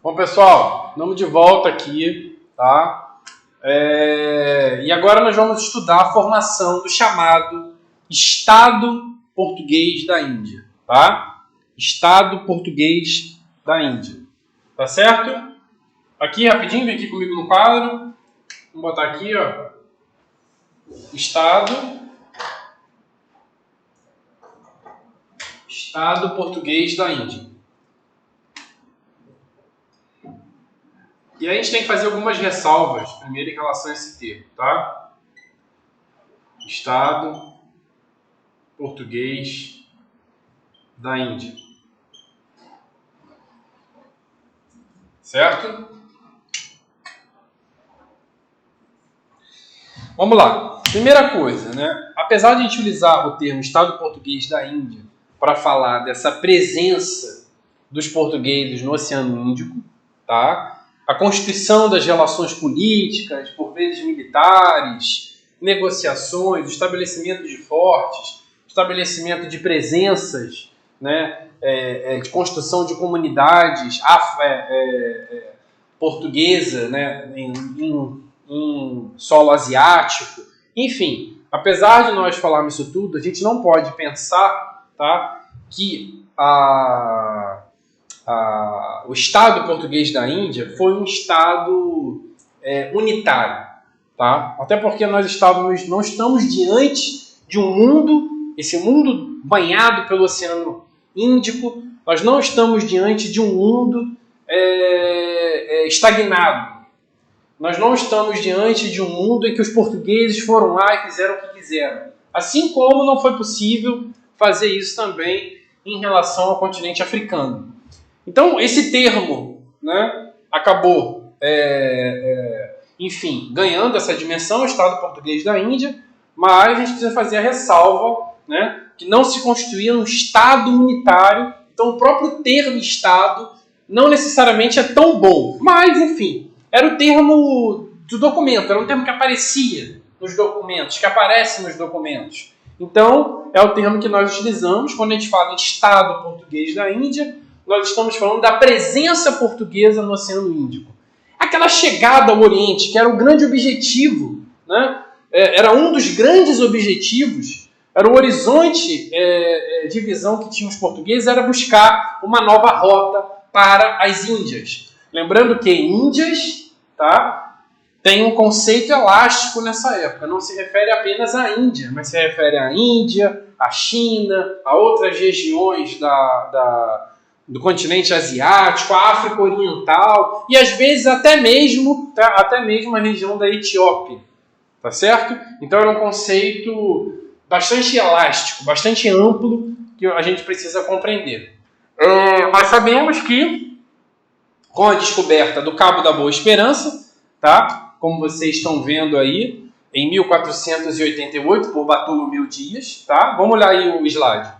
Bom, pessoal, estamos de volta aqui, tá? E agora nós vamos estudar a formação do chamado Estado Português da Índia, tá? Estado Português da Índia, tá certo? Aqui, rapidinho, vem aqui comigo no quadro. Vamos botar aqui, ó. Estado Português da Índia. E aí a gente tem que fazer algumas ressalvas, primeiro em relação a esse termo, tá? Estado Português da Índia. Certo? Vamos lá. Primeira coisa, né? Apesar de a gente utilizar o termo Estado Português da Índia para falar dessa presença dos portugueses no Oceano Índico, tá? A constituição das relações políticas, por vezes militares, negociações, estabelecimento de fortes, estabelecimento de presenças, né, de construção de comunidades portuguesa, né, em solo asiático. Enfim, apesar de nós falarmos isso tudo, a gente não pode pensar, tá, que o Estado Português da Índia foi um Estado unitário, tá? Até porque não estamos diante de um mundo, esse mundo banhado pelo Oceano Índico, nós não estamos diante de um mundo estagnado. Nós não estamos diante de um mundo em que os portugueses foram lá e fizeram o que quiseram. Assim como não foi possível fazer isso também em relação ao continente africano. Então, esse termo, né, acabou, enfim, ganhando essa dimensão, o Estado Português da Índia, mas a gente precisa fazer a ressalva, né, que não se constituía um Estado unitário, então o próprio termo Estado não necessariamente é tão bom, mas, enfim, era o termo do documento, era um termo que aparecia nos documentos, que aparece nos documentos. Então, é o termo que nós utilizamos quando a gente fala em Estado Português da Índia. Nós estamos falando da presença portuguesa no Oceano Índico. Aquela chegada ao Oriente, que era o grande objetivo, né? Era um dos grandes objetivos, era o horizonte de visão que tinham os portugueses, era buscar uma nova rota para as Índias. Lembrando que Índias, tá, tem um conceito elástico nessa época, não se refere apenas à Índia, mas se refere à Índia, à China, a outras regiões do continente asiático, a África Oriental e às vezes até mesmo a região da Etiópia, tá certo? Então era um conceito bastante elástico, bastante amplo que a gente precisa compreender. Nós sabemos que com a descoberta do Cabo da Boa Esperança, tá? Como vocês estão vendo aí, em 1488 por Bartolomeu Dias, tá? Vamos olhar aí o slide,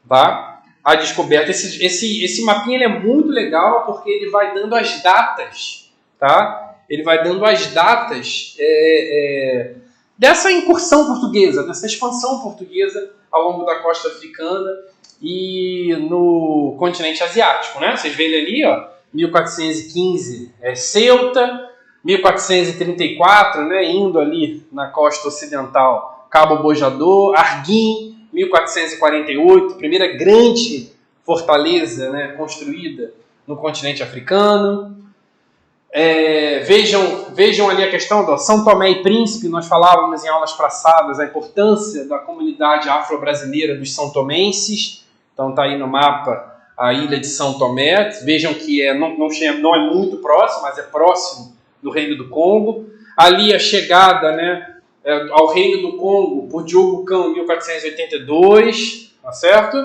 tá? A descoberta. Esse mapinha ele é muito legal porque ele vai dando as datas, tá? Ele vai dando as datas dessa incursão portuguesa, dessa expansão portuguesa ao longo da costa africana e no continente asiático, né? Vocês veem ali, ó, 1415 Ceuta, 1434, né, indo ali na costa ocidental, Cabo Bojador, Arguim, 1448, primeira grande fortaleza, né, construída no continente africano. Vejam ali a questão do São Tomé e Príncipe, nós falávamos em aulas passadas a importância da comunidade afro-brasileira dos São Tomenses. Então está aí no mapa a ilha de São Tomé. Vejam que não é muito próximo, mas é próximo do Reino do Congo. Ali a chegada, né, ao Reino do Congo por Diogo Cão em 1482, tá certo?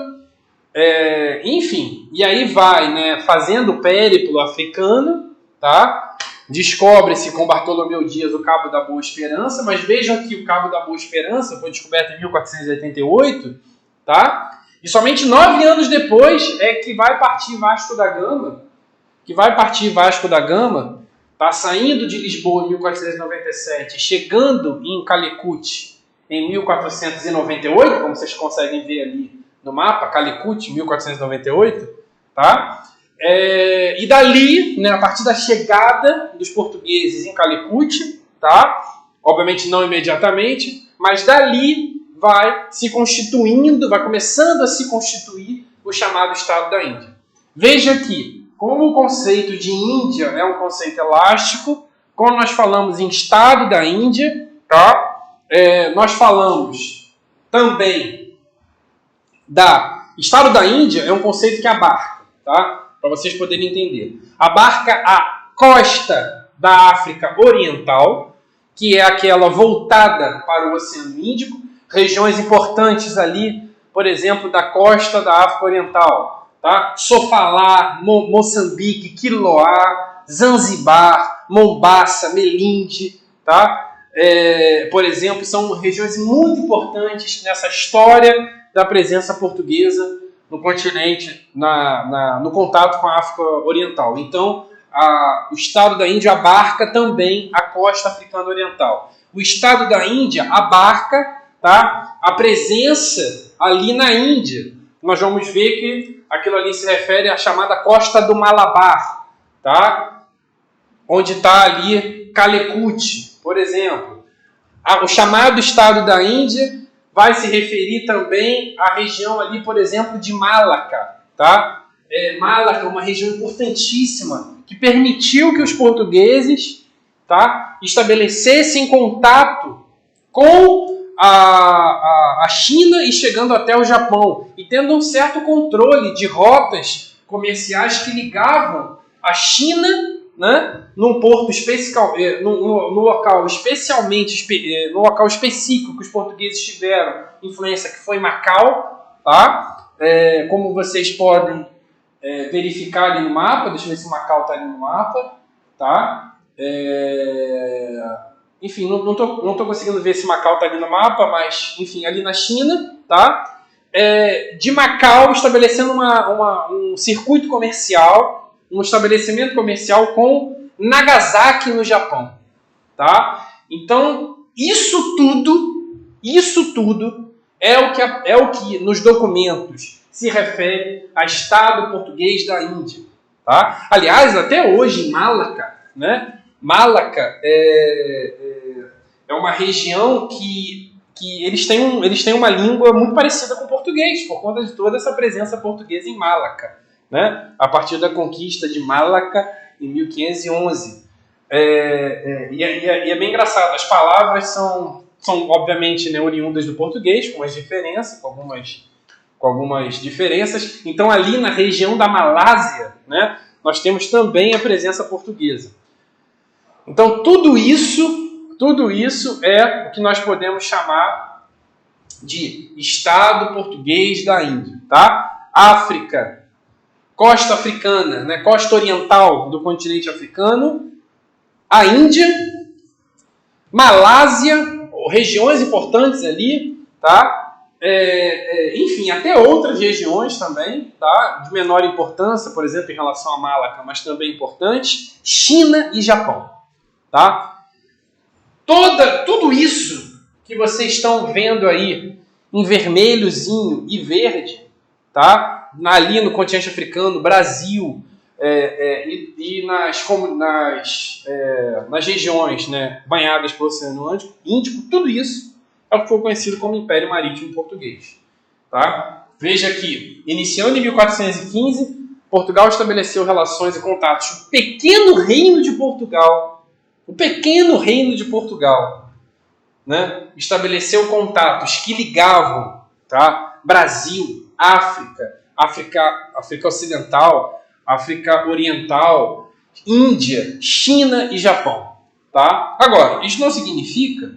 Enfim, e aí vai, né, fazendo o périplo africano, tá? Descobre-se com Bartolomeu Dias o Cabo da Boa Esperança, mas vejam que o Cabo da Boa Esperança foi descoberto em 1488, tá? E somente 9 anos depois é que vai partir Vasco da Gama, tá, saindo de Lisboa em 1497, chegando em Calicut em 1498, como vocês conseguem ver ali no mapa, Calicut, 1498, tá? E dali, né, a partir da chegada dos portugueses em Calicut, tá? Obviamente não imediatamente, mas dali vai se constituindo, vai começando a se constituir o chamado Estado da Índia. Veja que, como o conceito de Índia é um conceito elástico, quando nós falamos em Estado da Índia, tá? Nós falamos também Estado da Índia é um conceito que abarca, tá? Para vocês poderem entender. Abarca a costa da África Oriental, que é aquela voltada para o Oceano Índico, regiões importantes ali, por exemplo, da costa da África Oriental, tá? Sofalá, Moçambique, Quiloá, Zanzibar, Mombasa, Melinde, tá? Por exemplo, são regiões muito importantes nessa história da presença portuguesa no continente, no contato com a África Oriental. Então, o Estado da Índia abarca também a costa africana oriental. O Estado da Índia abarca, tá, a presença ali na Índia. Nós vamos ver que aquilo ali se refere à chamada Costa do Malabar, tá? Onde está ali Calicut, por exemplo. O chamado Estado da Índia vai se referir também à região ali, por exemplo, de Malaca, tá? Malaca é uma região importantíssima que permitiu que os portugueses, tá, estabelecessem contato com a China e chegando até o Japão e tendo um certo controle de rotas comerciais que ligavam a China, né, num porto especial, no local específico que os portugueses tiveram influência, que foi Macau, tá? Como vocês podem verificar ali no mapa, deixa eu ver se Macau está ali no mapa, tá? Enfim, não tô conseguindo ver se Macau está ali no mapa, mas enfim, ali na China, tá? De Macau estabelecendo um circuito comercial, um estabelecimento comercial com Nagasaki no Japão, tá? Então, isso tudo é o que nos documentos se refere a Estado português da Índia, tá? Aliás, até hoje em Malaca, né? Malaca é uma região que eles têm uma língua muito parecida com o português, por conta de toda essa presença portuguesa em Malaca, né? A partir da conquista de Malaca em 1511. E é bem engraçado, as palavras são obviamente, né, oriundas do português, com algumas diferenças. Então, ali na região da Malásia, né, nós temos também a presença portuguesa. Então, tudo isso é o que nós podemos chamar de Estado português da Índia, tá? África, costa africana, né, costa oriental do continente africano, a Índia, Malásia, regiões importantes ali, tá? Enfim, até outras regiões também, tá? De menor importância, por exemplo, em relação a Malaca, mas também importantes, China e Japão, tá? Tudo isso que vocês estão vendo aí em vermelhozinho e verde, tá? Ali no continente africano, Brasil, e nas regiões, né, banhadas pelo Oceano Índico, tudo isso é o que foi conhecido como Império Marítimo Português, tá? Veja que, iniciando em 1415, Portugal estabeleceu relações e contatos com o pequeno reino de Portugal, né, estabeleceu contatos que ligavam, tá, Brasil, África Ocidental, África Oriental, Índia, China e Japão, tá? Agora, isto não significa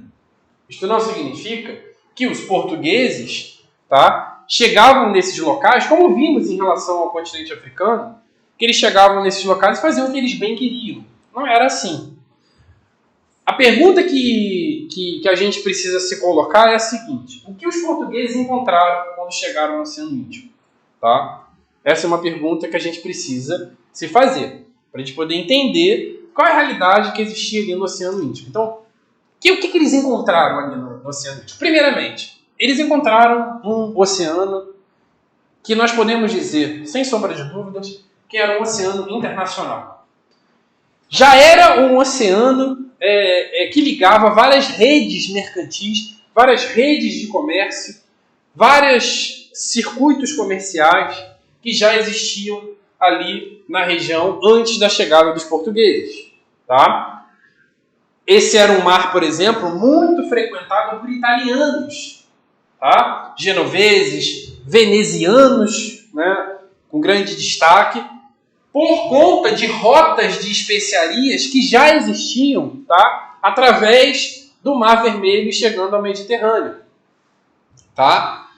que os portugueses, tá, chegavam nesses locais, como vimos em relação ao continente africano, que eles chegavam nesses locais e faziam o que eles bem queriam. Não era assim. A pergunta que a gente precisa se colocar é a seguinte: o que os portugueses encontraram quando chegaram no Oceano Índico? Tá? Essa é uma pergunta que a gente precisa se fazer, para a gente poder entender qual é a realidade que existia ali no Oceano Índico. Então, o que eles encontraram ali no Oceano Índico? Primeiramente, eles encontraram um oceano que nós podemos dizer, sem sombra de dúvidas, que era um oceano internacional. Já era um oceano que ligava várias redes mercantis, várias redes de comércio, vários circuitos comerciais que já existiam ali na região antes da chegada dos portugueses. Tá? Esse era um mar, por exemplo, muito frequentado por italianos, tá? Genoveses, venezianos, né? Com grande destaque, por conta de rotas de especiarias que já existiam, tá? Através do Mar Vermelho chegando ao Mediterrâneo. Tá?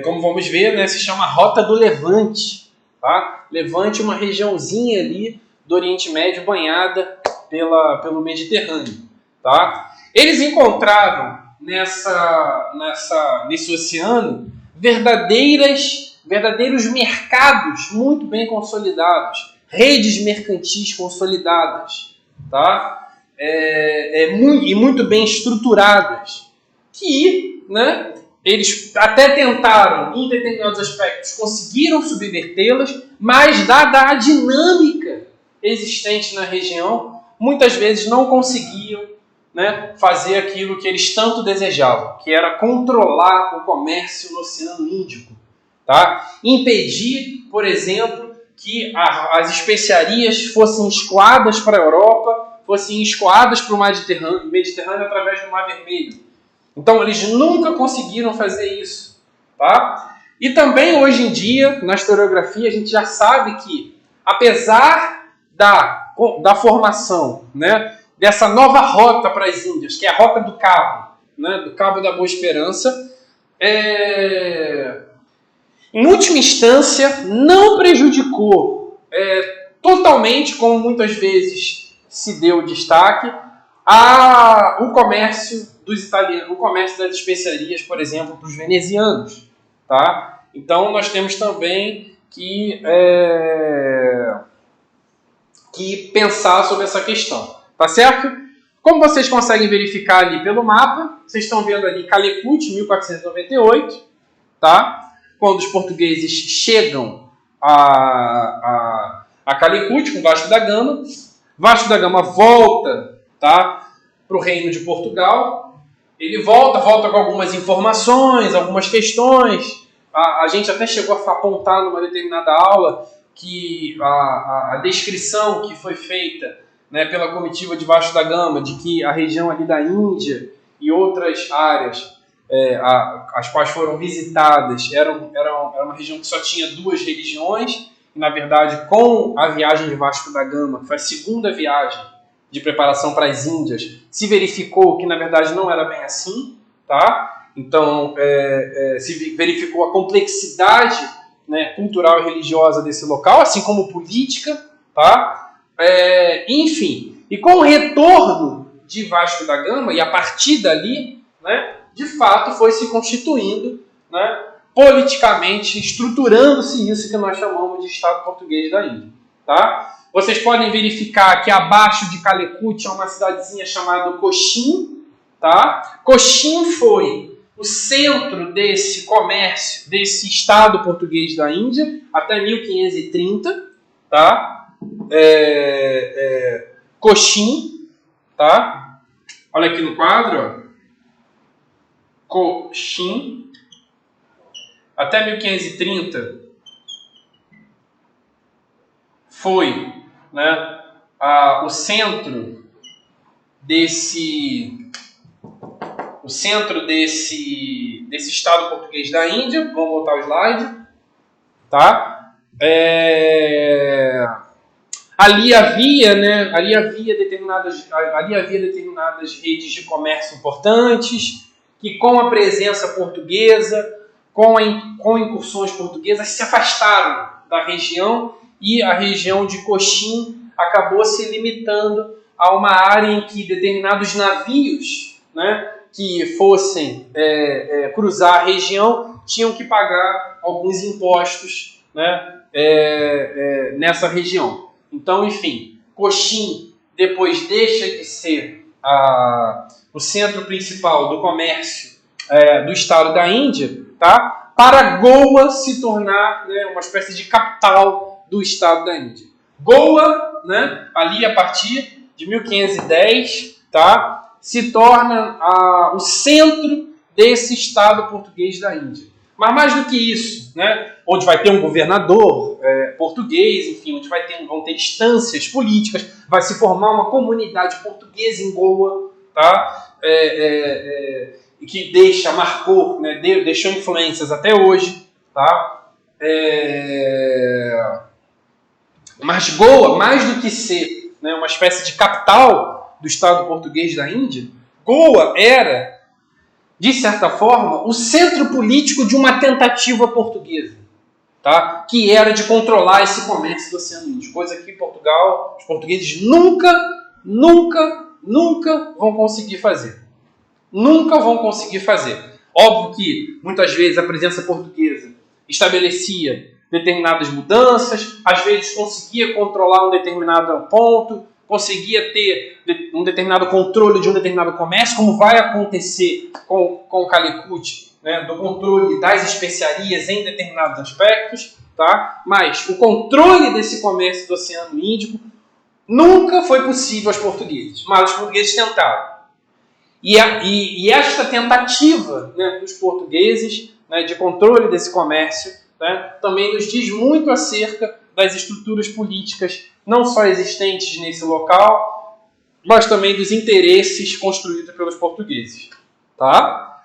Como vamos ver, né, se chama Rota do Levante. Tá? Levante é uma regiãozinha ali do Oriente Médio banhada pelo Mediterrâneo. Tá? Eles encontraram nesse oceano verdadeiros mercados muito bem consolidados, redes mercantis consolidadas, tá? E muito bem estruturadas, que, né, eles até tentaram, em determinados aspectos, conseguiram subvertê-las, mas dada a dinâmica existente na região, muitas vezes não conseguiam, né, fazer aquilo que eles tanto desejavam, que era controlar o comércio no Oceano Índico. Tá? Impedir, por exemplo, que as especiarias fossem escoadas para a Europa, fossem escoadas para o Mediterrâneo através do Mar Vermelho. Então, eles nunca conseguiram fazer isso. Tá? E também, hoje em dia, na historiografia, a gente já sabe que, apesar da formação, né, dessa nova rota para as Índias, que é a Rota do Cabo, né, do Cabo da Boa Esperança, em última instância, não prejudicou totalmente, como muitas vezes se deu destaque, o comércio dos italianos, o comércio das especiarias, por exemplo, para os venezianos. Tá? Então, nós temos também que pensar sobre essa questão. Tá certo? Como vocês conseguem verificar ali pelo mapa, vocês estão vendo ali Calicut, 1498, tá? Quando os portugueses chegam a Calicut com Vasco da Gama. Vasco da Gama volta, tá, para o Reino de Portugal. Ele volta com algumas informações, algumas questões. A gente até chegou a apontar numa determinada aula que a descrição que foi feita, né, pela comitiva de Vasco da Gama, de que a região ali da Índia e outras áreas as quais foram visitadas era uma região que só tinha duas religiões, e na verdade com a viagem de Vasco da Gama, que foi a segunda viagem de preparação para as Índias, se verificou que na verdade não era bem assim, tá? Então se verificou a complexidade, né, cultural e religiosa desse local, assim como política, tá? Enfim, e com o retorno de Vasco da Gama, e a partir dali, né, de fato foi se constituindo, né, politicamente, estruturando-se isso que nós chamamos de Estado Português da Índia. Tá? Vocês podem verificar que abaixo de Calicut é uma cidadezinha chamada Cochin. Tá? Cochin foi o centro desse comércio, desse Estado Português da Índia, até 1530. Tá? Cochin. Tá? Olha aqui no quadro, ó. Cochin, até 1530, foi, né, o centro desse Estado Português da Índia. Vamos voltar ao slide. Tá? Ali havia determinadas redes de comércio importantes, que com a presença portuguesa, com incursões portuguesas, se afastaram da região, e a região de Cochin acabou se limitando a uma área em que determinados navios, né, que fossem cruzar a região tinham que pagar alguns impostos, né, nessa região. Então, enfim, Cochin depois deixa de ser o centro principal do comércio do estado da Índia, tá? Para Goa se tornar, né, uma espécie de capital do Estado da Índia. Goa, né, ali a partir de 1510, tá, se torna o centro desse Estado português da Índia. Mas mais do que isso, né, onde vai ter um governador português, enfim, onde vão ter instâncias políticas, vai se formar uma comunidade portuguesa em Goa, tá, que marcou, né, deixou influências até hoje, tá. Mas Goa, mais do que ser, né, uma espécie de capital do Estado português da Índia, Goa era, de certa forma, o centro político de uma tentativa portuguesa, tá? Que era de controlar esse comércio do Oceano Índico, coisa que Portugal, os portugueses nunca vão conseguir fazer. Nunca vão conseguir fazer. Óbvio que, muitas vezes, a presença portuguesa estabelecia determinadas mudanças, às vezes conseguia controlar um determinado ponto, conseguia ter um determinado controle de um determinado comércio, como vai acontecer com Calicut, né, do controle das especiarias em determinados aspectos, tá? Mas o controle desse comércio do Oceano Índico nunca foi possível aos portugueses, mas os portugueses tentaram. E esta tentativa, né, dos portugueses, né, de controle desse comércio, né, também nos diz muito acerca das estruturas políticas, não só existentes nesse local, mas também dos interesses construídos pelos portugueses. Tá?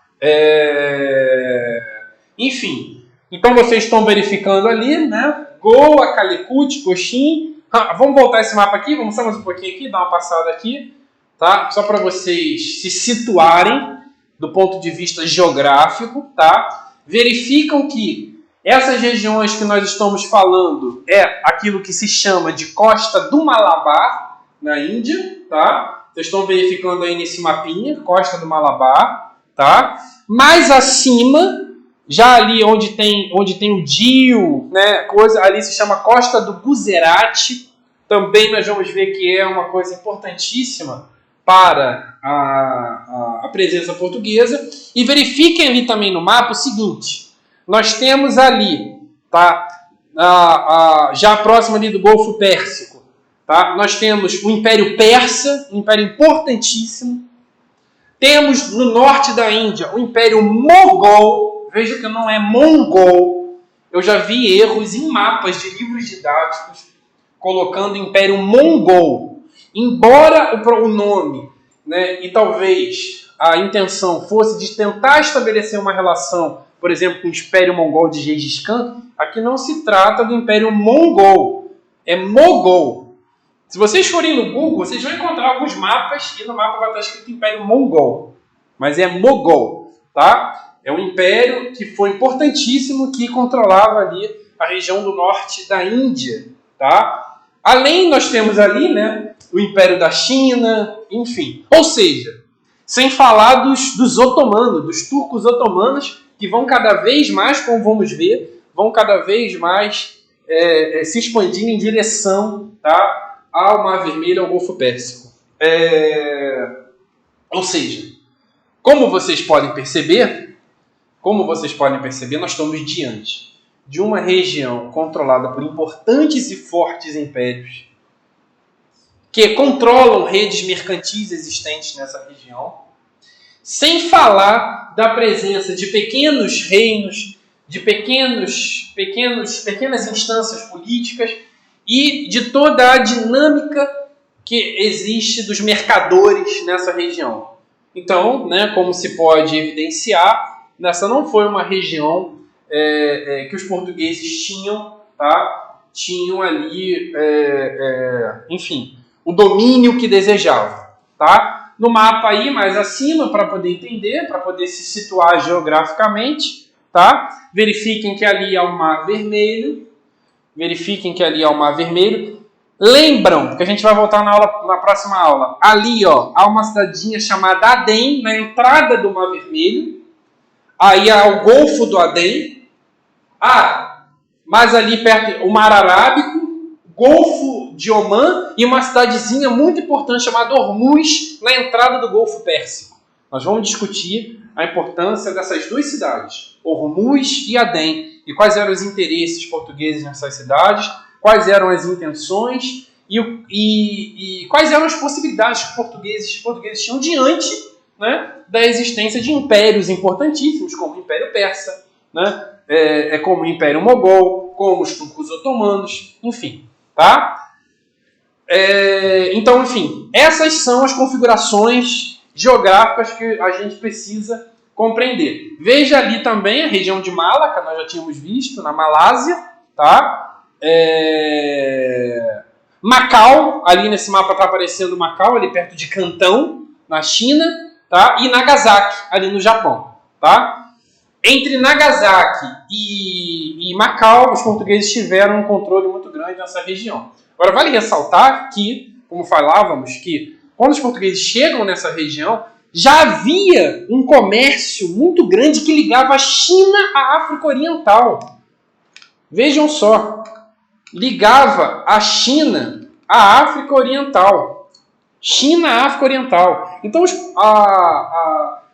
Enfim, então vocês estão verificando ali, né? Goa, Calicut, Cochin. Vamos voltar esse mapa aqui, vamos só mais um pouquinho aqui, dar uma passada aqui, tá? Só para vocês se situarem do ponto de vista geográfico, tá? Verificam que essas regiões que nós estamos falando é aquilo que se chama de Costa do Malabar, na Índia, tá? Vocês estão verificando aí nesse mapinha, Costa do Malabar, tá? Mais acima, já ali onde tem o Diu, né, ali se chama Costa do Guzerat. Também nós vamos ver que é uma coisa importantíssima para a presença portuguesa. E verifiquem ali também no mapa o seguinte: nós temos ali, tá, já próximo ali do Golfo Pérsico, tá, nós temos o Império Persa, um império importantíssimo. Temos no norte da Índia o Império Mogol. Veja que não é mongol. Eu já vi erros em mapas de livros didáticos colocando Império Mongol. Embora o nome, né, e talvez a intenção fosse de tentar estabelecer uma relação, por exemplo, com o Império Mongol de Gengis Khan, aqui não se trata do Império Mongol, é Mogol. Se vocês forem no Google, vocês vão encontrar alguns mapas e no mapa vai estar escrito Império Mongol, mas é Mogol, tá? É um império que foi importantíssimo, que controlava ali a região do norte da Índia, tá? Além, nós temos ali, né, o Império da China, enfim. Ou seja, sem falar dos otomanos, dos turcos otomanos, que vão cada vez mais, como vamos ver, vão cada vez mais se expandindo em direção, tá, ao Mar Vermelho, ao Golfo Pérsico. Ou seja, como vocês podem perceber, nós estamos diante de uma região controlada por importantes e fortes impérios que controlam redes mercantis existentes nessa região, sem falar da presença de pequenos reinos, de pequenas instâncias políticas e de toda a dinâmica que existe dos mercadores nessa região. Então, né, como se pode evidenciar, essa não foi uma região que os portugueses tinham, tá? Tinham ali, enfim, o domínio que desejavam, tá? No mapa aí, mais acima, para poder entender, para poder se situar geograficamente, tá? Verifiquem que ali há o Mar Vermelho. Lembram, que a gente vai voltar na próxima aula. Ali, ó, há uma cidadinha chamada Aden, na entrada do Mar Vermelho. Aí há o Golfo do Aden. Mais ali perto, o Mar Arábico, Golfo de Omã e uma cidadezinha muito importante chamada Hormuz, na entrada do Golfo Pérsico. Nós vamos discutir a importância dessas duas cidades, Hormuz e Aden, e quais eram os interesses portugueses nessas cidades, quais eram as intenções e quais eram as possibilidades que os portugueses tinham diante, né, da existência de impérios importantíssimos, como o Império Persa, né, como o Império Mogol, como os turcos otomanos, enfim. Tá? Então, enfim, essas são as configurações geográficas que a gente precisa compreender. Veja ali também a região de Malaca, nós já tínhamos visto, na Malásia, tá? Macau, ali nesse mapa está aparecendo Macau, ali perto de Cantão, na China, tá? E Nagasaki, ali no Japão, tá? Entre Nagasaki e Macau, os portugueses tiveram um controle muito grande nessa região. Agora, vale ressaltar que, como falávamos, que quando os portugueses chegam nessa região, já havia um comércio muito grande que ligava a China à África Oriental. Vejam só, ligava a China à África Oriental. China à África Oriental. Então,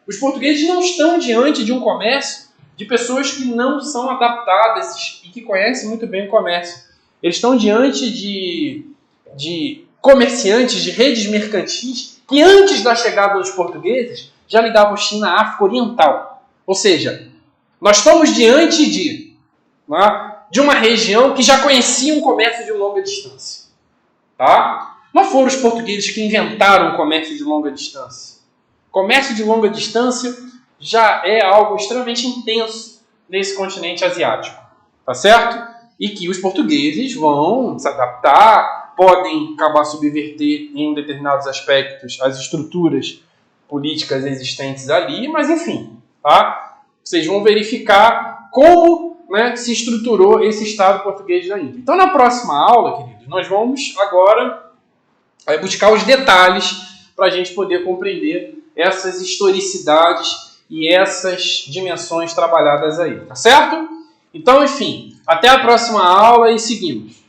os portugueses não estão diante de um comércio de pessoas que não são adaptadas e que conhecem muito bem o comércio. Eles estão diante de comerciantes, de redes mercantis, que antes da chegada dos portugueses já ligavam China à África Oriental. Ou seja, nós estamos diante de uma região que já conhecia um comércio de longa distância. Tá? Não foram os portugueses que inventaram o comércio de longa distância. Comércio de longa distância já é algo extremamente intenso nesse continente asiático. Tá certo? E que os portugueses vão se adaptar, podem acabar subverter em determinados aspectos as estruturas políticas existentes ali, mas enfim, tá? Vocês vão verificar como, né, se estruturou esse Estado português da Índia. Então, na próxima aula, queridos, nós vamos agora buscar os detalhes para a gente poder compreender essas historicidades e essas dimensões trabalhadas aí, tá certo? Então, enfim, até a próxima aula e seguimos.